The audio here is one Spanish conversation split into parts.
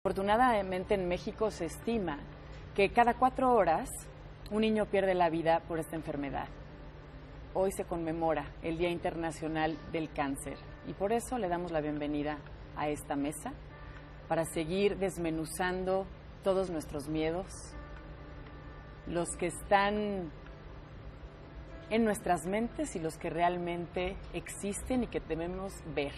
Afortunadamente en México se estima que cada 4 horas un niño pierde la vida por esta enfermedad. Hoy se conmemora el Día Internacional del Cáncer y por eso le damos la bienvenida a esta mesa para seguir desmenuzando todos nuestros miedos, los que están en nuestras mentes y los que realmente existen y que debemos ver.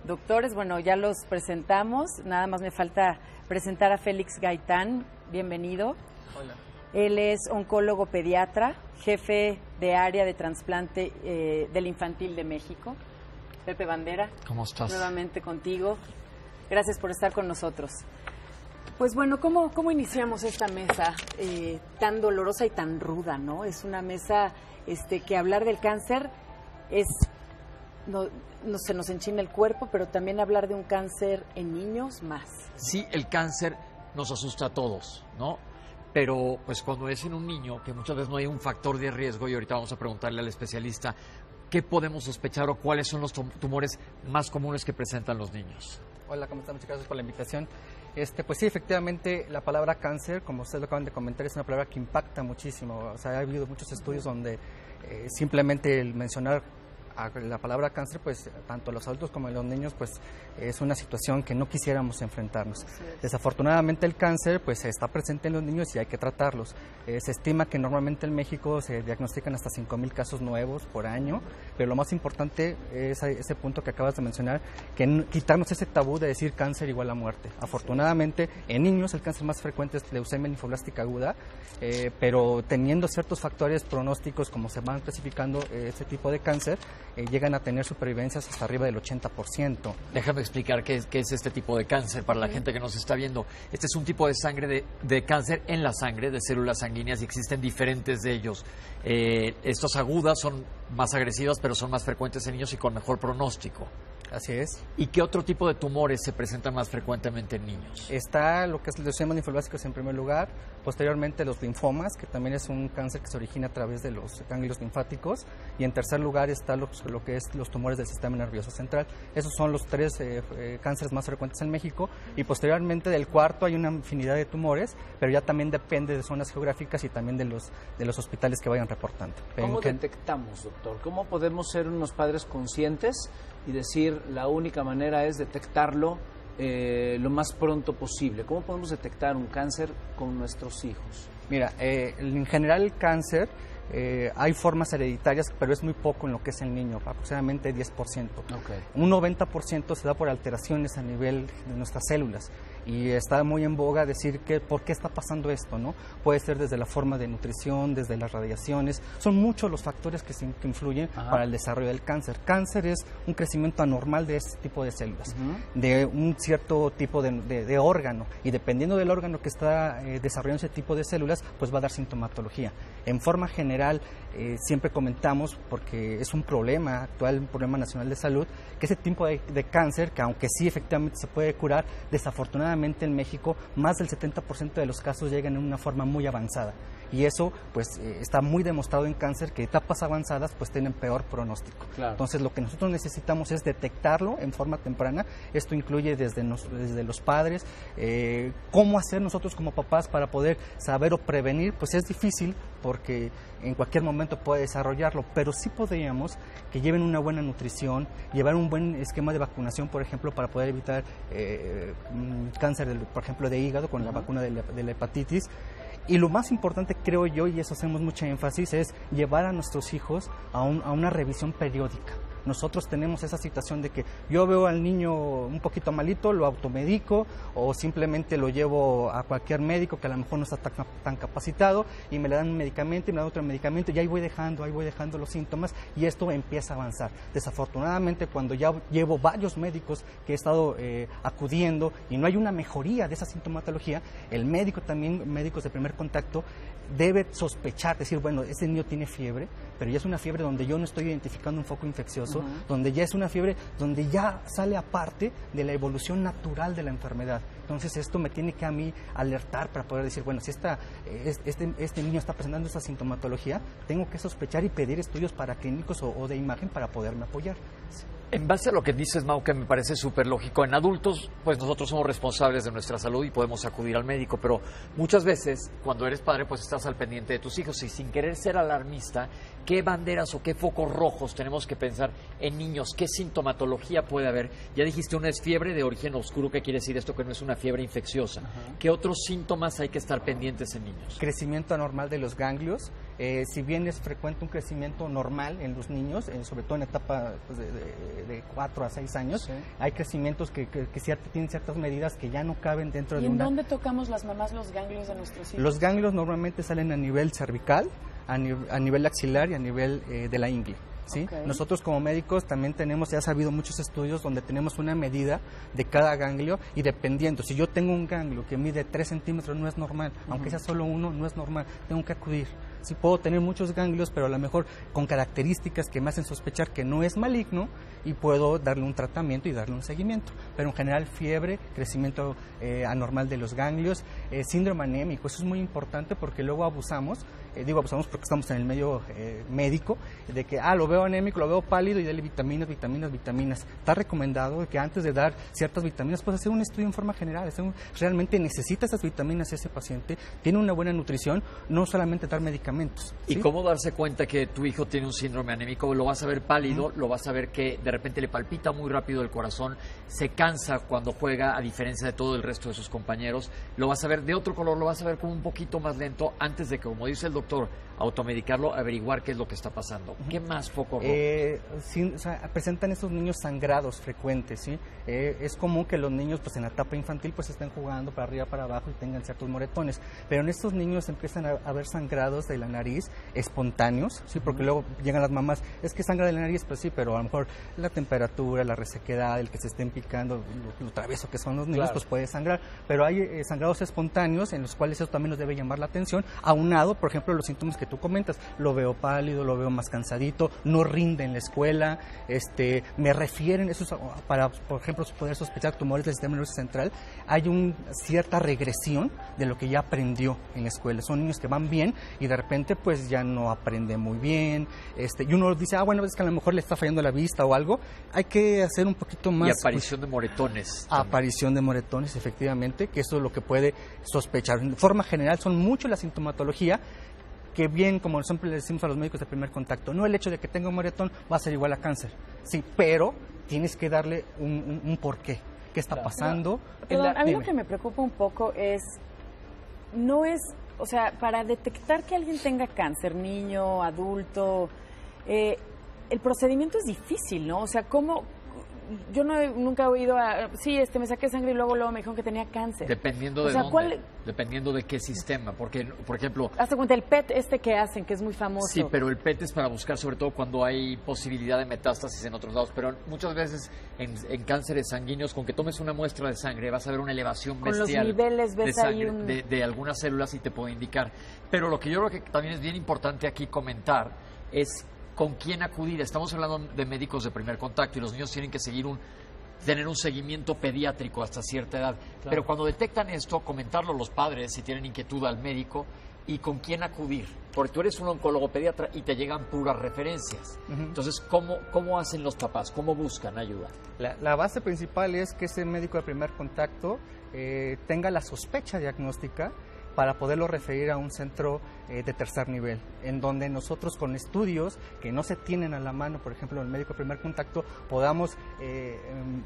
Doctores, bueno, ya los presentamos, nada más me falta presentar a Félix Gaitán, bienvenido. Hola. Él es oncólogo pediatra, jefe de área de trasplante del Infantil de México. Pepe Bandera, ¿cómo estás? Nuevamente contigo, gracias por estar con nosotros. Pues bueno, ¿cómo iniciamos esta mesa tan dolorosa y tan ruda, ¿no? Es una mesa que hablar del cáncer es... No se nos enchina el cuerpo, pero también hablar de un cáncer en niños más. Sí, el cáncer nos asusta a todos, ¿no? Pero pues cuando es en un niño, que muchas veces no hay un factor de riesgo, y ahorita vamos a preguntarle al especialista, ¿qué podemos sospechar o cuáles son los tumores más comunes que presentan los niños? Hola, ¿cómo están? Muchas gracias por la invitación. Pues sí, efectivamente, la palabra cáncer, como ustedes lo acaban de comentar, es una palabra que impacta muchísimo. O sea, ha habido muchos estudios donde simplemente el mencionar la palabra cáncer, pues tanto los adultos como los niños, pues es una situación que no quisiéramos enfrentarnos. Desafortunadamente el cáncer pues está presente en los niños y hay que tratarlos. Se estima que normalmente en México se diagnostican hasta 5,000 casos nuevos por año, pero lo más importante es ese punto que acabas de mencionar, que quitarnos ese tabú de decir cáncer igual a muerte. Afortunadamente en niños el cáncer más frecuente es leucemia linfoblástica aguda, pero teniendo ciertos factores pronósticos como se van clasificando ese tipo de cáncer, llegan a tener supervivencias hasta arriba del 80%. Déjame explicar qué es este tipo de cáncer para la gente que nos está viendo. Este es un tipo de sangre de cáncer en la sangre, de células sanguíneas, y existen diferentes de ellos. Estas agudas son más agresivas, pero son más frecuentes en niños y con mejor pronóstico. Así es. ¿Y qué otro tipo de tumores se presentan más frecuentemente en niños? Está lo que es leucemia linfoblástica en primer lugar, posteriormente los linfomas, que también es un cáncer que se origina a través de los ganglios linfáticos, y en tercer lugar está lo que es los tumores del sistema nervioso central. Esos son los 3 cánceres más frecuentes en México, y posteriormente del cuarto hay una infinidad de tumores, pero ya también depende de zonas geográficas y también de los hospitales que vayan reportando. ¿Cómo detectamos, doctor? ¿Cómo podemos ser unos padres conscientes y decir la única manera es detectarlo lo más pronto posible? ¿Cómo podemos detectar un cáncer con nuestros hijos? Mira, en general el cáncer, hay formas hereditarias, pero es muy poco en lo que es el niño, aproximadamente 10%. Okay. Un 90% se da por alteraciones a nivel de nuestras células. Y está muy en boga decir que por qué está pasando esto, ¿no? Puede ser desde la forma de nutrición, desde las radiaciones. Son muchos los factores que influyen para el desarrollo del cáncer. Cáncer es un crecimiento anormal de este tipo de células, de un cierto tipo de órgano. Y dependiendo del órgano que está desarrollando ese tipo de células, pues va a dar sintomatología. En forma general, siempre comentamos, porque es un problema actual, un problema nacional de salud, que ese tipo de cáncer, que aunque sí efectivamente se puede curar, desafortunadamente en México más del 70% de los casos llegan en una forma muy avanzada, y eso pues está muy demostrado en cáncer, que etapas avanzadas pues tienen peor pronóstico. Claro. Entonces lo que nosotros necesitamos es detectarlo en forma temprana. Esto incluye desde los padres, cómo hacer nosotros como papás para poder saber o prevenir. Pues es difícil porque en cualquier momento puede desarrollarlo, pero sí podríamos que lleven una buena nutrición, llevar un buen esquema de vacunación, por ejemplo, para poder evitar cáncer, por ejemplo, de hígado con la vacuna de la hepatitis. Y lo más importante, creo yo, y eso hacemos mucha énfasis, es llevar a nuestros hijos a una revisión periódica. Nosotros tenemos esa situación de que yo veo al niño un poquito malito, lo automedico, o simplemente lo llevo a cualquier médico que a lo mejor no está tan capacitado, y me le dan un medicamento y me dan otro medicamento, y ahí voy dejando los síntomas, y esto empieza a avanzar. Desafortunadamente, cuando ya llevo varios médicos que he estado acudiendo y no hay una mejoría de esa sintomatología, el médico también, médicos de primer contacto, debe sospechar, decir, bueno, ese niño tiene fiebre, pero ya es una fiebre donde yo no estoy identificando un foco infeccioso, donde ya es una fiebre donde ya sale aparte de la evolución natural de la enfermedad. Entonces esto me tiene que a mí alertar para poder decir, bueno, si este niño está presentando esta sintomatología, tengo que sospechar y pedir estudios paraclínicos o de imagen para poderme apoyar. En base a lo que dices, Mau, que me parece súper lógico, en adultos, pues nosotros somos responsables de nuestra salud y podemos acudir al médico, pero muchas veces, cuando eres padre, pues estás al pendiente de tus hijos y sin querer ser alarmista, ¿qué banderas o qué focos rojos tenemos que pensar en niños? ¿Qué sintomatología puede haber? Ya dijiste, una es fiebre de origen oscuro, ¿qué quiere decir esto? Que no es una fiebre infecciosa. ¿Qué otros síntomas hay que estar pendientes en niños? Crecimiento anormal de los ganglios. Si bien es frecuente un crecimiento normal en los niños, sobre todo en etapa pues, de 4 a 6 años, sí, hay crecimientos que tienen ciertas medidas que ya no caben dentro de una... ¿Y en dónde tocamos las mamás los ganglios de nuestros hijos? Los ganglios normalmente salen a nivel cervical, a nivel axilar y a nivel de la ingle. ¿Sí? Okay. Nosotros como médicos también tenemos, ya ha habido muchos estudios donde tenemos una medida de cada ganglio y dependiendo, si yo tengo un ganglio que mide 3 centímetros no es normal, aunque sea solo uno no es normal, tengo que acudir. Sí, puedo tener muchos ganglios, pero a lo mejor con características que me hacen sospechar que no es maligno y puedo darle un tratamiento y darle un seguimiento. Pero en general fiebre, crecimiento anormal de los ganglios, síndrome anémico, eso es muy importante porque luego abusamos, digo abusamos porque estamos en el medio médico, de que lo veo anémico, lo veo pálido y dale vitaminas. Está recomendado que antes de dar ciertas vitaminas puedes hacer un estudio en forma general, realmente necesita esas vitaminas ese paciente, tiene una buena nutrición, no solamente dar medicamentos. ¿Sí? ¿Y cómo darse cuenta que tu hijo tiene un síndrome anémico? Lo vas a ver pálido, lo vas a ver que de repente le palpita muy rápido el corazón, se cansa cuando juega a diferencia de todo el resto de sus compañeros, lo vas a ver de otro color, lo vas a ver como un poquito más lento antes de que, como dice el doctor, automedicarlo, averiguar qué es lo que está pasando. ¿Qué más foco rojo? Sí, o sea, presentan esos niños sangrados frecuentes, ¿sí? Es común que los niños pues en la etapa infantil pues estén jugando para arriba, para abajo y tengan ciertos moretones, pero en estos niños empiezan a haber sangrados de la nariz espontáneos, ¿sí? Porque luego llegan las mamás, es que sangra de la nariz, pues sí, pero a lo mejor la temperatura, la resequedad, el que se estén picando, lo travieso que son los niños, pues puede sangrar, pero hay sangrados espontáneos en los cuales eso también nos debe llamar la atención, aunado, por ejemplo, los síntomas que tú comentas, lo veo pálido, lo veo más cansadito, no rinde en la escuela, me refieren, eso es para, por ejemplo, poder sospechar tumores del sistema nervioso central, hay una cierta regresión de lo que ya aprendió en la escuela, son niños que van bien y de repente pues ya no aprende muy bien, y uno dice, bueno, es que a lo mejor le está fallando la vista o algo, hay que hacer un poquito más... Y aparición de moretones. Aparición de moretones, efectivamente, que eso es lo que puede sospechar. En forma general son mucho la sintomatología, que bien, como siempre le decimos a los médicos de primer contacto, no el hecho de que tenga un moretón va a ser igual a cáncer, sí, pero tienes que darle un porqué, qué está pasando. Perdón, a mí lo que me preocupa un poco o sea, para detectar que alguien tenga cáncer, niño, adulto, el procedimiento es difícil, ¿no? O sea, ¿cómo? Yo nunca he oído sí, me saqué sangre y luego me dijeron que tenía cáncer. Dependiendo de dónde, dependiendo de qué sistema, porque, por ejemplo... Hazte cuenta, el PET que hacen, que es muy famoso. Sí, pero el PET es para buscar sobre todo cuando hay posibilidad de metástasis en otros lados, pero muchas veces en cánceres sanguíneos, con que tomes una muestra de sangre, vas a ver una elevación bestial con los niveles, ves de sangre, ahí de algunas células y te puede indicar. Pero lo que yo creo que también es bien importante aquí comentar es... ¿Con quién acudir? Estamos hablando de médicos de primer contacto y los niños tienen que tener un seguimiento pediátrico hasta cierta edad. Claro. Pero cuando detectan esto, comentarlo los padres si tienen inquietud al médico y con quién acudir. Porque tú eres un oncólogo pediatra y te llegan puras referencias. Entonces, ¿cómo hacen los papás? ¿Cómo buscan ayuda? La base principal es que ese médico de primer contacto tenga la sospecha diagnóstica para poderlo referir a un centro de tercer nivel, en donde nosotros con estudios que no se tienen a la mano, por ejemplo, el médico de primer contacto, podamos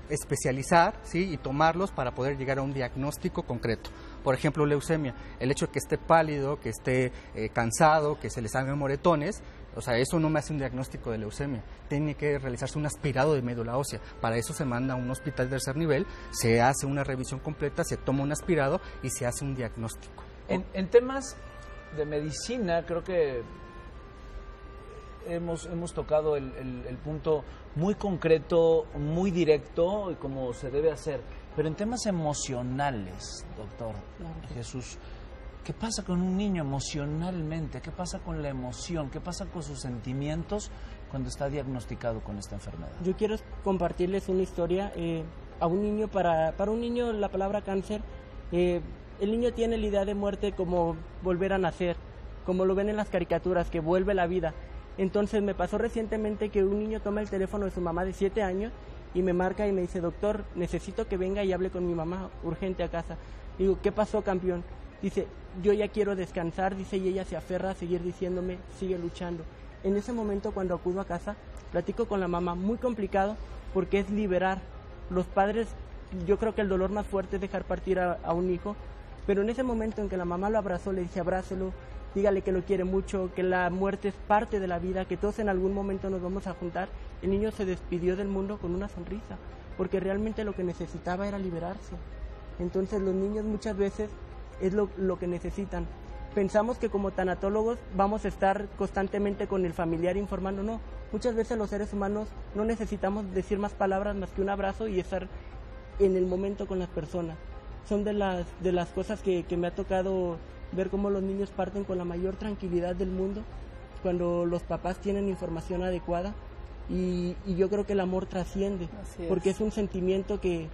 especializar, ¿sí? Y tomarlos para poder llegar a un diagnóstico concreto. Por ejemplo, leucemia, el hecho de que esté pálido, que esté cansado, que se le salgan moretones, o sea, eso no me hace un diagnóstico de leucemia. Tiene que realizarse un aspirado de médula ósea. Para eso se manda a un hospital de tercer nivel, se hace una revisión completa, se toma un aspirado y se hace un diagnóstico. En temas de medicina, creo que hemos tocado el punto muy concreto, muy directo, y como se debe hacer. Pero en temas emocionales, doctor Jesús, ¿qué pasa con un niño emocionalmente? ¿Qué pasa con la emoción? ¿Qué pasa con sus sentimientos cuando está diagnosticado con esta enfermedad? Yo quiero compartirles una historia. A un niño, para un niño la palabra cáncer... el niño tiene la idea de muerte como volver a nacer, como lo ven en las caricaturas, que vuelve la vida. Entonces me pasó recientemente que un niño toma el teléfono de su mamá de 7 años y me marca y me dice, doctor, necesito que venga y hable con mi mamá urgente a casa. Digo, ¿qué pasó, campeón? Dice, yo ya quiero descansar, dice, y ella se aferra a seguir diciéndome, sigue luchando. En ese momento, cuando acudo a casa, platico con la mamá, muy complicado, porque es liberar. Los padres, yo creo que el dolor más fuerte es dejar partir a un hijo, pero en ese momento en que la mamá lo abrazó, le dije, abrácelo, dígale que lo quiere mucho, que la muerte es parte de la vida, que todos en algún momento nos vamos a juntar. El niño se despidió del mundo con una sonrisa, porque realmente lo que necesitaba era liberarse. Entonces los niños muchas veces es lo que necesitan. Pensamos que como tanatólogos vamos a estar constantemente con el familiar informando, no. Muchas veces los seres humanos no necesitamos decir más palabras más que un abrazo y estar en el momento con las personas. Son de las cosas que me ha tocado ver cómo los niños parten con la mayor tranquilidad del mundo cuando los papás tienen información adecuada y yo creo que el amor trasciende, porque es un sentimiento que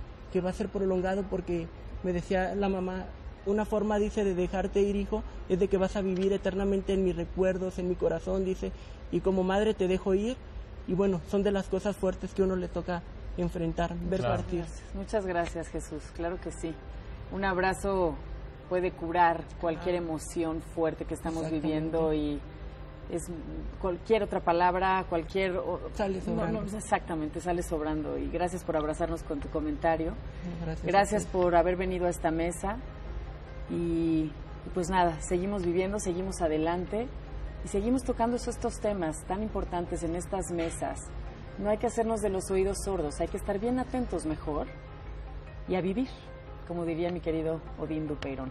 va a ser prolongado, porque me decía la mamá, una forma, dice, de dejarte ir, hijo, es de que vas a vivir eternamente en mis recuerdos, en mi corazón, dice, y como madre te dejo ir, y bueno, son de las cosas fuertes que uno le toca enfrentar, ver partir. Muchas gracias, Jesús, claro que sí. Un abrazo puede curar cualquier emoción fuerte que estamos viviendo y es cualquier otra palabra, sale sobrando. Exactamente, sale sobrando. Y gracias por abrazarnos con tu comentario. Gracias por haber venido a esta mesa. Y pues nada, seguimos viviendo, seguimos adelante y seguimos tocando estos temas tan importantes en estas mesas. No hay que hacernos de los oídos sordos, hay que estar bien atentos mejor y a vivir, como diría mi querido Odín Dupeirón.